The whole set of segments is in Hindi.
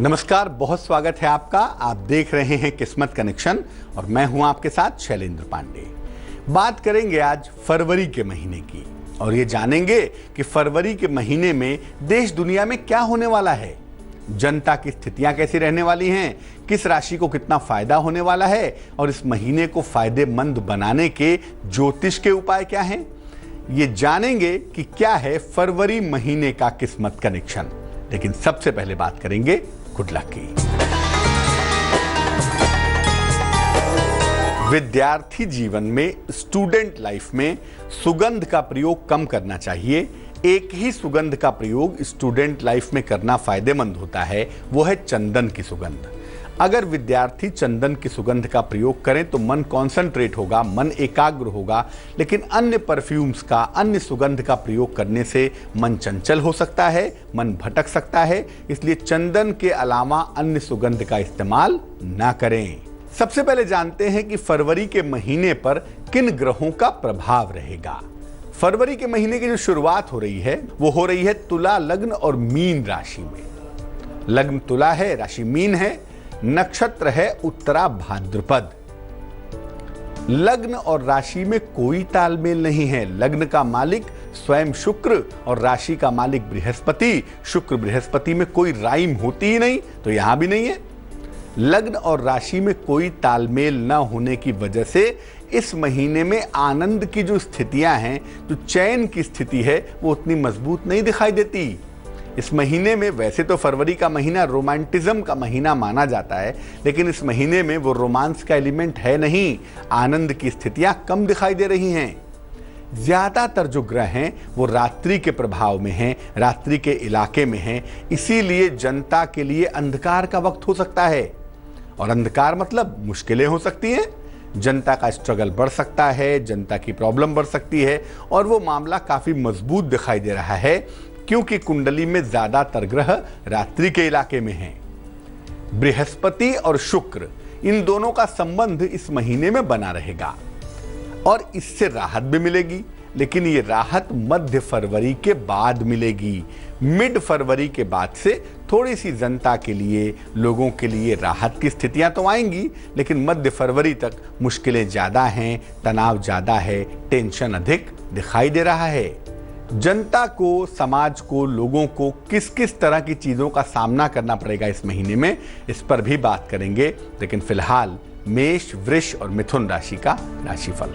नमस्कार, बहुत स्वागत है आपका। आप देख रहे हैं किस्मत कनेक्शन और मैं हूं आपके साथ शैलेंद्र पांडे। बात करेंगे आज फरवरी के महीने की और ये जानेंगे कि फरवरी के महीने में देश दुनिया में क्या होने वाला है, जनता की स्थितियां कैसी रहने वाली हैं, किस राशि को कितना फायदा होने वाला है और इस महीने को फायदेमंद बनाने के ज्योतिष के उपाय क्या हैं। ये जानेंगे कि क्या है फरवरी महीने का किस्मत कनेक्शन। लेकिन सबसे पहले बात करेंगे गुड लक की। विद्यार्थी जीवन में, स्टूडेंट लाइफ में सुगंध का प्रयोग कम करना चाहिए। एक ही सुगंध का प्रयोग स्टूडेंट लाइफ में करना फायदेमंद होता है, वो है चंदन की सुगंध। अगर विद्यार्थी चंदन की सुगंध का प्रयोग करें तो मन कॉन्सेंट्रेट होगा, मन एकाग्र होगा। लेकिन अन्य परफ्यूम्स का, अन्य सुगंध का प्रयोग करने से मन चंचल हो सकता है, मन भटक सकता है। इसलिए चंदन के अलावा अन्य सुगंध का इस्तेमाल ना करें। सबसे पहले जानते हैं कि फरवरी के महीने पर किन ग्रहों का प्रभाव रहेगा। फरवरी के महीने की जो शुरुआत हो रही है वो हो रही है तुला लग्न और मीन राशि में। लग्न तुला है, राशि मीन है, नक्षत्र है उत्तरा भाद्रपद। लग्न और राशि में कोई तालमेल नहीं है। लग्न का मालिक स्वयं शुक्र और राशि का मालिक बृहस्पति। शुक्र बृहस्पति में कोई राइम होती ही नहीं, तो यहां भी नहीं है। लग्न और राशि में कोई तालमेल न होने की वजह से इस महीने में आनंद की जो स्थितियां हैं, जो चैन की स्थिति है, वो उतनी मजबूत नहीं दिखाई देती। इस महीने में, वैसे तो फरवरी का महीना रोमांटिज्म का महीना माना जाता है, लेकिन इस महीने में वो रोमांस का एलिमेंट है नहीं। आनंद की स्थितियां कम दिखाई दे रही हैं। ज्यादातर जो ग्रह हैं वो रात्रि के प्रभाव में हैं, रात्रि के इलाके में हैं। इसीलिए जनता के लिए अंधकार का वक्त हो सकता है। और अंधकार मतलब मुश्किलें हो सकती हैं, जनता का स्ट्रगल बढ़ सकता है, जनता की प्रॉब्लम बढ़ सकती है। और वो मामला काफी मजबूत दिखाई दे रहा है क्योंकि कुंडली में ज्यादातर ग्रह रात्रि के इलाके में हैं। बृहस्पति और शुक्र, इन दोनों का संबंध इस महीने में बना रहेगा और इससे राहत भी मिलेगी। लेकिन ये राहत मध्य फरवरी के बाद मिलेगी। मिड फरवरी के बाद से थोड़ी सी जनता के लिए, लोगों के लिए राहत की स्थितियां तो आएंगी, लेकिन मध्य फरवरी तक मुश्किलें ज्यादा हैं, तनाव ज्यादा है, टेंशन अधिक दिखाई दे रहा है। जनता को, समाज को, लोगों को किस किस तरह की चीजों का सामना करना पड़ेगा इस महीने में, इस पर भी बात करेंगे। लेकिन फिलहाल मेष, वृष और मिथुन राशि का राशिफल।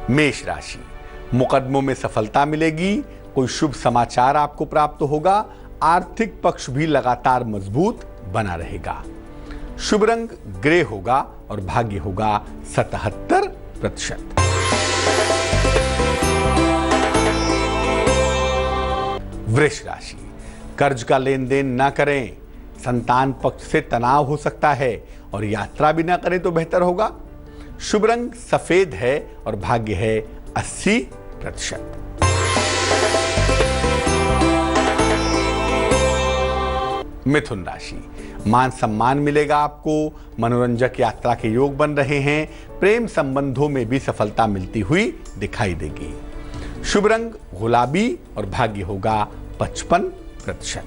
मेष राशि, मुकदमों में सफलता मिलेगी, कोई शुभ समाचार आपको प्राप्त होगा। आर्थिक पक्ष भी लगातार मजबूत बना रहेगा। शुभ रंग ग्रे होगा और भाग्य होगा 77%। वृष राशि, कर्ज का लेन देन ना करें। संतान पक्ष से तनाव हो सकता है और यात्रा भी ना करें तो बेहतर होगा। शुभ रंग सफेद है और भाग्य है 80%। मिथुन राशि, मान सम्मान मिलेगा आपको, मनोरंजक यात्रा के योग बन रहे हैं। प्रेम संबंधों में भी सफलता मिलती हुई दिखाई देगी। शुभ रंग गुलाबी और भाग्य होगा 55%।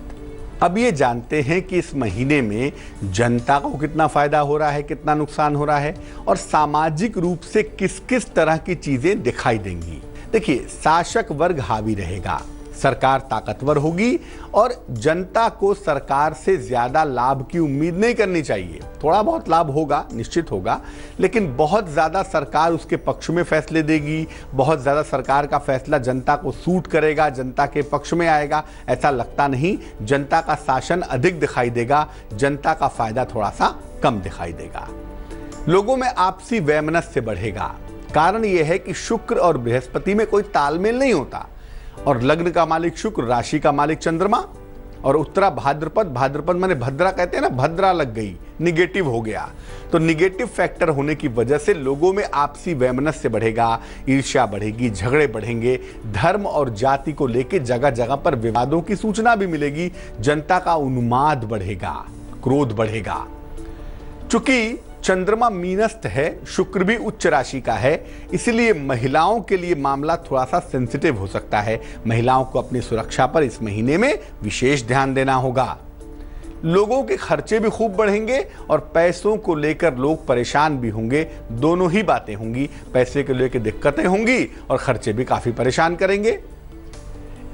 अब ये जानते हैं कि इस महीने में जनता को कितना फायदा हो रहा है, कितना नुकसान हो रहा है और सामाजिक रूप से किस किस तरह की चीजें दिखाई देंगी। देखिए, शासक वर्ग हावी रहेगा, सरकार ताकतवर होगी और जनता को सरकार से ज्यादा लाभ की उम्मीद नहीं करनी चाहिए। थोड़ा बहुत लाभ होगा, निश्चित होगा, लेकिन बहुत ज्यादा सरकार उसके पक्ष में फैसले देगी, बहुत ज्यादा सरकार का फैसला जनता को सूट करेगा, जनता के पक्ष में आएगा, ऐसा लगता नहीं। जनता का शासन अधिक दिखाई देगा, जनता का फायदा थोड़ा सा कम दिखाई देगा। लोगों में आपसी वैमनस्य बढ़ेगा। कारण यह है कि शुक्र और बृहस्पति में कोई तालमेल नहीं होता और लग्न का मालिक शुक्र, राशि का मालिक चंद्रमा और उत्तरा भाद्रपद, भाद्रपद माने भद्रा कहते हैं ना, भद्रा लग गई, निगेटिव हो गया। तो निगेटिव फैक्टर होने की वजह से लोगों में आपसी वैमनस्य बढ़ेगा, ईर्ष्या बढ़ेगी, झगड़े बढ़ेंगे। धर्म और जाति को लेकर जगह जगह पर विवादों की सूचना भी मिलेगी। जनता का उन्माद बढ़ेगा, क्रोध बढ़ेगा। चूंकि चंद्रमा मीनस्थ है, शुक्र भी उच्च राशि का है, इसलिए महिलाओं के लिए मामला थोड़ा सा सेंसिटिव हो सकता है। महिलाओं को अपनी सुरक्षा पर इस महीने में विशेष ध्यान देना होगा। लोगों के खर्चे भी खूब बढ़ेंगे और पैसों को लेकर लोग परेशान भी होंगे। दोनों ही बातें होंगी, पैसे को लेकर दिक्कतें होंगी और खर्चे भी काफी परेशान करेंगे।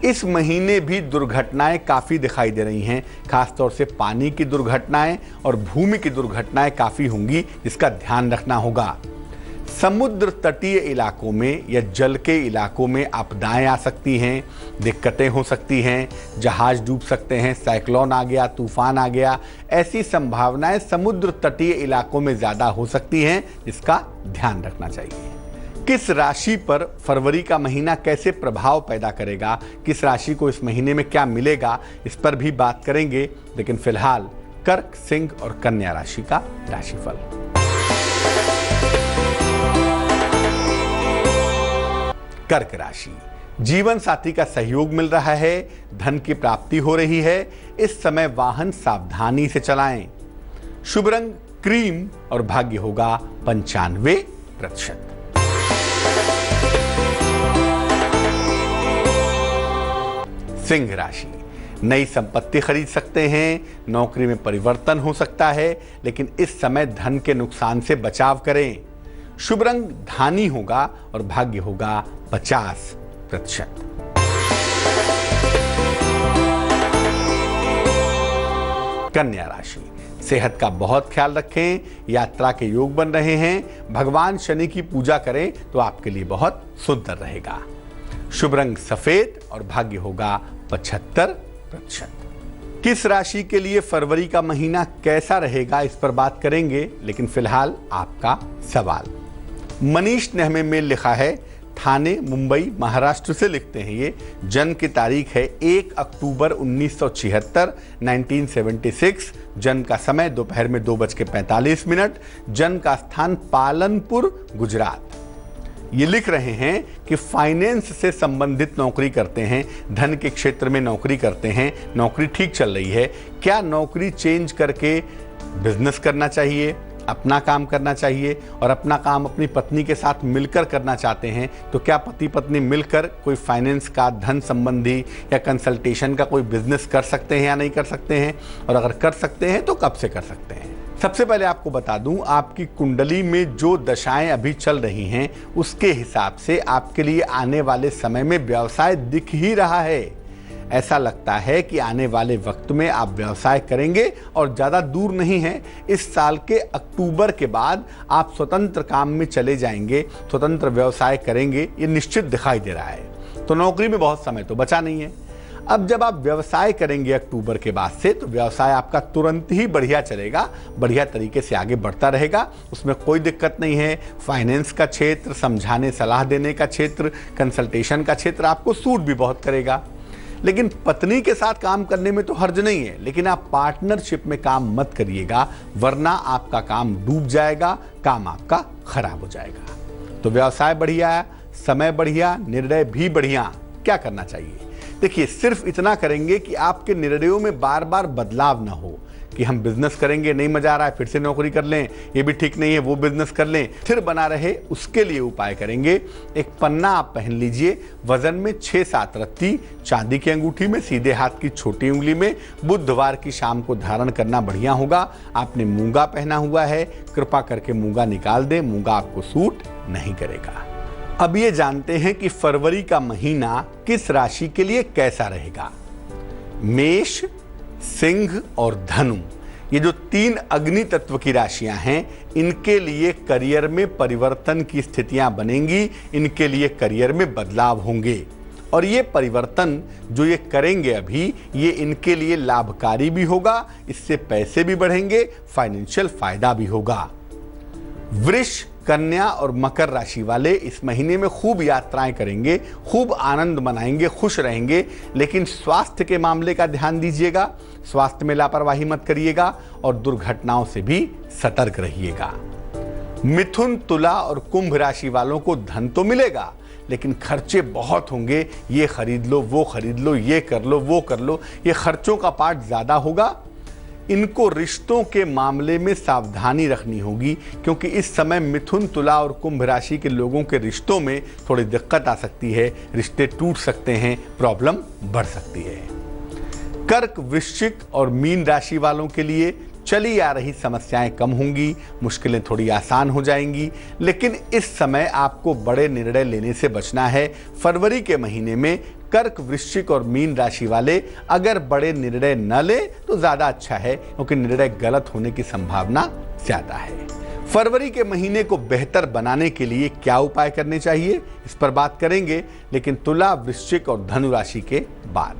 इस महीने भी दुर्घटनाएं काफी दिखाई दे रही हैं, खासतौर से पानी की दुर्घटनाएं और भूमि की दुर्घटनाएं काफी होंगी, जिसका ध्यान रखना होगा। समुद्र तटीय इलाकों में या जल के इलाकों में आपदाएं आ सकती हैं, दिक्कतें हो सकती हैं, जहाज डूब सकते हैं, साइक्लोन आ गया, तूफान आ गया, ऐसी संभावनाएं समुद्र तटीय इलाकों में ज्यादा हो सकती हैं, जिसका ध्यान रखना चाहिए। किस राशि पर फरवरी का महीना कैसे प्रभाव पैदा करेगा, किस राशि को इस महीने में क्या मिलेगा, इस पर भी बात करेंगे। लेकिन फिलहाल कर्क, सिंह और कन्या राशि का राशिफल। कर्क राशि, जीवन साथी का सहयोग मिल रहा है, धन की प्राप्ति हो रही है। इस समय वाहन सावधानी से चलाएं। शुभ रंग क्रीम और भाग्य होगा 95%। सिंह राशि, नई संपत्ति खरीद सकते हैं, नौकरी में परिवर्तन हो सकता है, लेकिन इस समय धन के नुकसान से बचाव करें। शुभ रंग धानी होगा और भाग्य होगा 50%। कन्या राशि, सेहत का बहुत ख्याल रखें, यात्रा के योग बन रहे हैं, भगवान शनि की पूजा करें तो आपके लिए बहुत सुंदर रहेगा। शुभ रंग सफेद और भाग्य होगा 75%। किस राशि के लिए फरवरी का महीना कैसा रहेगा, इस पर बात करेंगे। लेकिन फिलहाल आपका सवाल। मनीष ने हमें मेल लिखा है, थाने, मुंबई, महाराष्ट्र से लिखते हैं। ये जन्म की तारीख है 1 अक्टूबर 1976, 1976। जन्म का समय दोपहर में 2:45। जन्म का स्थान पालनपुर, गुजरात। ये लिख रहे हैं कि फाइनेंस से संबंधित नौकरी करते हैं, धन के क्षेत्र में नौकरी करते हैं, नौकरी ठीक चल रही है। क्या नौकरी चेंज करके बिजनेस करना चाहिए, अपना काम करना चाहिए, और अपना काम अपनी पत्नी के साथ मिलकर करना चाहते हैं, तो क्या पति पत्नी मिलकर कोई फाइनेंस का, धन संबंधी या कंसल्टेशन का कोई बिजनेस कर सकते हैं या नहीं कर सकते हैं, और अगर कर सकते हैं तो कब से कर सकते हैं? सबसे पहले आपको बता दूं, आपकी कुंडली में जो दशाएं अभी चल रही हैं, उसके हिसाब से आपके लिए आने वाले समय में व्यवसाय दिख ही रहा है। ऐसा लगता है कि आने वाले वक्त में आप व्यवसाय करेंगे और ज़्यादा दूर नहीं है। इस साल के अक्टूबर के बाद आप स्वतंत्र काम में चले जाएंगे, स्वतंत्र व्यवसाय करेंगे, ये निश्चित दिखाई दे रहा है। तो नौकरी में बहुत समय तो बचा नहीं है। अब जब आप व्यवसाय करेंगे अक्टूबर के बाद से, तो व्यवसाय आपका तुरंत ही बढ़िया चलेगा, बढ़िया तरीके से आगे बढ़ता रहेगा, उसमें कोई दिक्कत नहीं है। फाइनेंस का क्षेत्र, समझाने सलाह देने का क्षेत्र, कंसल्टेशन का क्षेत्र आपको सूट भी बहुत करेगा। लेकिन पत्नी के साथ काम करने में तो हर्ज नहीं है, लेकिन आप पार्टनरशिप में काम मत करिएगा, वरना आपका काम डूब जाएगा, काम आपका खराब हो जाएगा। तो व्यवसाय बढ़िया, समय बढ़िया, निर्णय भी बढ़िया। क्या करना चाहिए? देखिए, सिर्फ इतना करेंगे कि आपके निर्णयों में बार बार बदलाव ना हो, कि हम बिजनेस करेंगे, नहीं मजा आ रहा है, फिर से नौकरी कर लें, ये भी ठीक नहीं है, वो बिजनेस कर लें, फिर बना रहे। उसके लिए उपाय करेंगे, एक पन्ना आप पहन लीजिए, वजन में 6-7 रत्ती, चांदी की अंगूठी में, सीधे हाथ की छोटी उंगली में, बुधवार की शाम को धारण करना बढ़िया होगा। आपने मूंगा पहना हुआ है, कृपा करके मूंगा निकाल दें, मूंगा आपको सूट नहीं करेगा। अब ये जानते हैं कि फरवरी का महीना किस राशि के लिए कैसा रहेगा। मेष, सिंह और धनु, ये जो 3 अग्नि तत्व की राशियां हैं, इनके लिए करियर में परिवर्तन की स्थितियां बनेंगी, इनके लिए करियर में बदलाव होंगे। और ये परिवर्तन जो ये करेंगे अभी, ये इनके लिए लाभकारी भी होगा, इससे पैसे भी बढ़ेंगे, फाइनेंशियल फायदा भी होगा। वृष, कन्या और मकर राशि वाले इस महीने में खूब यात्राएं करेंगे, खूब आनंद मनाएंगे, खुश रहेंगे, लेकिन स्वास्थ्य के मामले का ध्यान दीजिएगा, स्वास्थ्य में लापरवाही मत करिएगा और दुर्घटनाओं से भी सतर्क रहिएगा। मिथुन, तुला और कुंभ राशि वालों को धन तो मिलेगा, लेकिन खर्चे बहुत होंगे। ये खरीद लो, वो खरीद लो, ये कर लो, वो कर लो, ये खर्चों का पार्ट ज्यादा होगा। इनको रिश्तों के मामले में सावधानी रखनी होगी, क्योंकि इस समय मिथुन, तुला और कुंभ राशि के लोगों के रिश्तों में थोड़ी दिक्कत आ सकती है, रिश्ते टूट सकते हैं, प्रॉब्लम बढ़ सकती है। कर्क, वृश्चिक और मीन राशि वालों के लिए चली आ रही समस्याएं कम होंगी, मुश्किलें थोड़ी आसान हो जाएंगी, लेकिन इस समय आपको बड़े निर्णय लेने से बचना है। फरवरी के महीने में कर्क, वृश्चिक और मीन राशि वाले अगर बड़े निर्णय न लें तो ज्यादा अच्छा है, क्योंकि निर्णय गलत होने की संभावना ज्यादा है। फरवरी के महीने को बेहतर बनाने के लिए क्या उपाय करने चाहिए, इस पर बात करेंगे, लेकिन तुला, वृश्चिक और धनु राशि के बाद।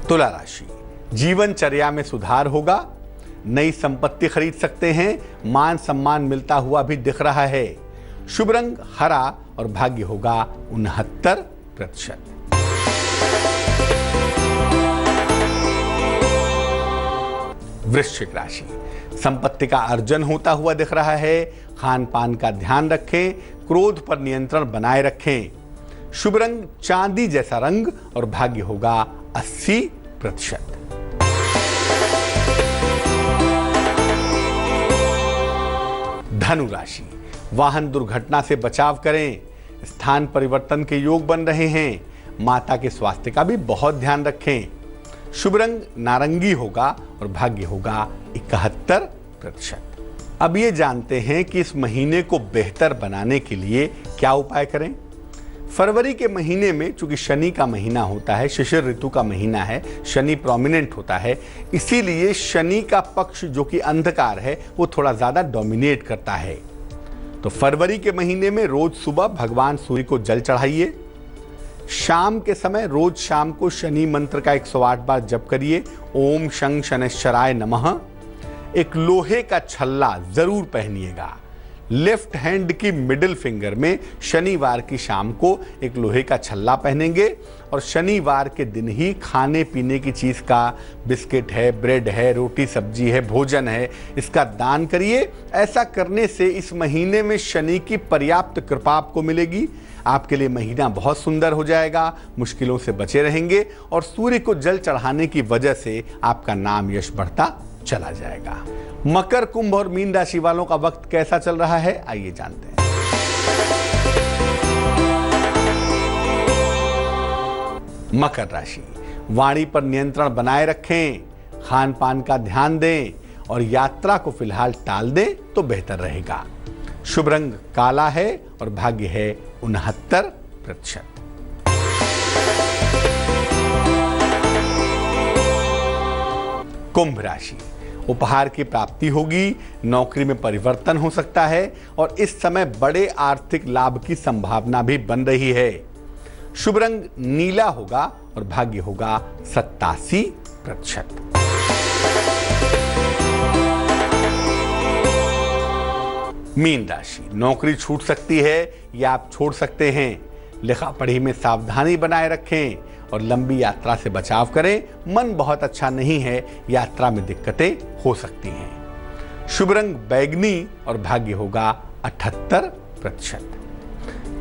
तुला राशि, जीवनचर्या में सुधार होगा, नई संपत्ति खरीद सकते हैं, मान सम्मान मिलता हुआ भी दिख रहा है। शुभ रंग हरा और भाग्य होगा 69%। वृश्चिक राशि, संपत्ति का अर्जन होता हुआ दिख रहा है, खान पान का ध्यान रखें, क्रोध पर नियंत्रण बनाए रखें। शुभ रंग चांदी जैसा रंग और भाग्य होगा 80%। धनु राशि, वाहन दुर्घटना से बचाव करें, स्थान परिवर्तन के योग बन रहे हैं, माता के स्वास्थ्य का भी बहुत ध्यान रखें। शुभ रंग नारंगी होगा और भाग्य होगा 71%। अब ये जानते हैं कि इस महीने को बेहतर बनाने के लिए क्या उपाय करें। फरवरी के महीने में चूंकि शनि का महीना होता है, शिशिर ऋतु का महीना है, शनि प्रोमिनेंट होता है, इसीलिए शनि का पक्ष जो कि अंधकार है वो थोड़ा ज्यादा डोमिनेट करता है। तो फरवरी के महीने में रोज सुबह भगवान सूर्य को जल चढ़ाइए। शाम के समय रोज शाम को शनि मंत्र का 108 बार जप करिए, ओम शं शनैश्चराय नमः। एक लोहे का छल्ला जरूर पहनिएगा। लेफ्ट हैंड की मिडिल फिंगर में शनिवार की शाम को एक लोहे का छल्ला पहनेंगे और शनिवार के दिन ही खाने पीने की चीज का, बिस्किट है, ब्रेड है, रोटी सब्जी है, भोजन है, इसका दान करिए। ऐसा करने से इस महीने में शनि की पर्याप्त कृपा आपको मिलेगी। आपके लिए महीना बहुत सुंदर हो जाएगा, मुश्किलों से बचे रहेंगे और सूर्य को जल चढ़ाने की वजह से आपका नाम यश बढ़ता चला जाएगा। मकर, कुंभ और मीन राशि वालों का वक्त कैसा चल रहा है, आइए जानते हैं। मकर राशि, वाणी पर नियंत्रण बनाए रखें, खान पान का ध्यान दें और यात्रा को फिलहाल टाल दें तो बेहतर रहेगा। शुभ रंग काला है और भाग्य है 69%। कुंभ राशि, उपहार की प्राप्ति होगी, नौकरी में परिवर्तन हो सकता है और इस समय बड़े आर्थिक लाभ की संभावना भी बन रही है। शुभ रंग नीला होगा और भाग्य होगा 87%। मीन राशि, नौकरी छूट सकती है या आप छोड़ सकते हैं। लिखा पढ़ी में सावधानी बनाए रखें और लंबी यात्रा से बचाव करें। मन बहुत अच्छा नहीं है, यात्रा में दिक्कतें हो सकती हैं। शुभ रंग बैगनी और भाग्य होगा 78%।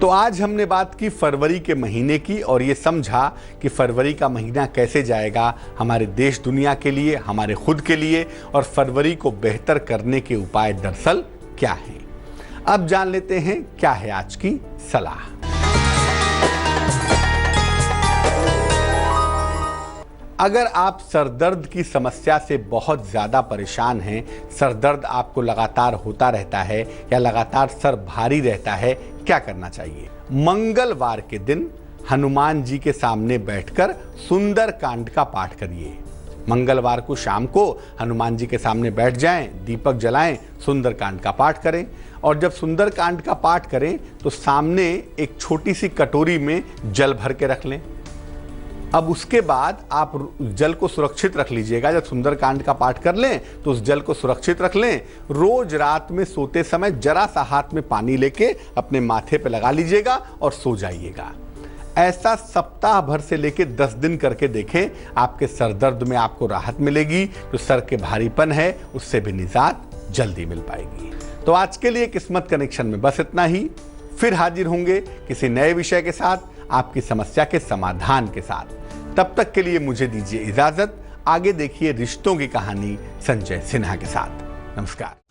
तो आज हमने बात की फरवरी के महीने की और ये समझा कि फरवरी का महीना कैसे जाएगा हमारे देश दुनिया के लिए, हमारे खुद के लिए, और फरवरी को बेहतर करने के उपाय दरअसल क्या हैं। अब जान लेते हैं क्या है आज की सलाह। अगर आप सरदर्द की समस्या से बहुत ज्यादा परेशान हैं, सरदर्द आपको लगातार होता रहता है या लगातार सर भारी रहता है, क्या करना चाहिए। मंगलवार के दिन हनुमान जी के सामने बैठकर सुंदर कांड का पाठ करिए। मंगलवार को शाम को हनुमान जी के सामने बैठ जाएं, दीपक जलाएं, सुंदर कांड का पाठ करें और जब सुंदर कांड का पाठ करें तो सामने एक छोटी सी कटोरी में जल भर के रख लें। अब उसके बाद आप जल को सुरक्षित रख लीजिएगा। जब सुंदरकांड का पाठ कर लें तो उस जल को सुरक्षित रख लें। रोज रात में सोते समय जरा सा हाथ में पानी लेके अपने माथे पे लगा लीजिएगा और सो जाइएगा। ऐसा सप्ताह भर से लेके 10 दिन करके देखें, आपके सर दर्द में आपको राहत मिलेगी। जो सर के भारीपन है उससे भी निजात जल्दी मिल पाएगी। तो आज के लिए किस्मत कनेक्शन में बस इतना ही। फिर हाजिर होंगे किसी नए विषय के साथ। आपकी समस्या के समाधान के साथ। तब तक के लिए मुझे दीजिए इजाजत। आगे देखिए रिश्तों की कहानी संजय सिन्हा के साथ। नमस्कार।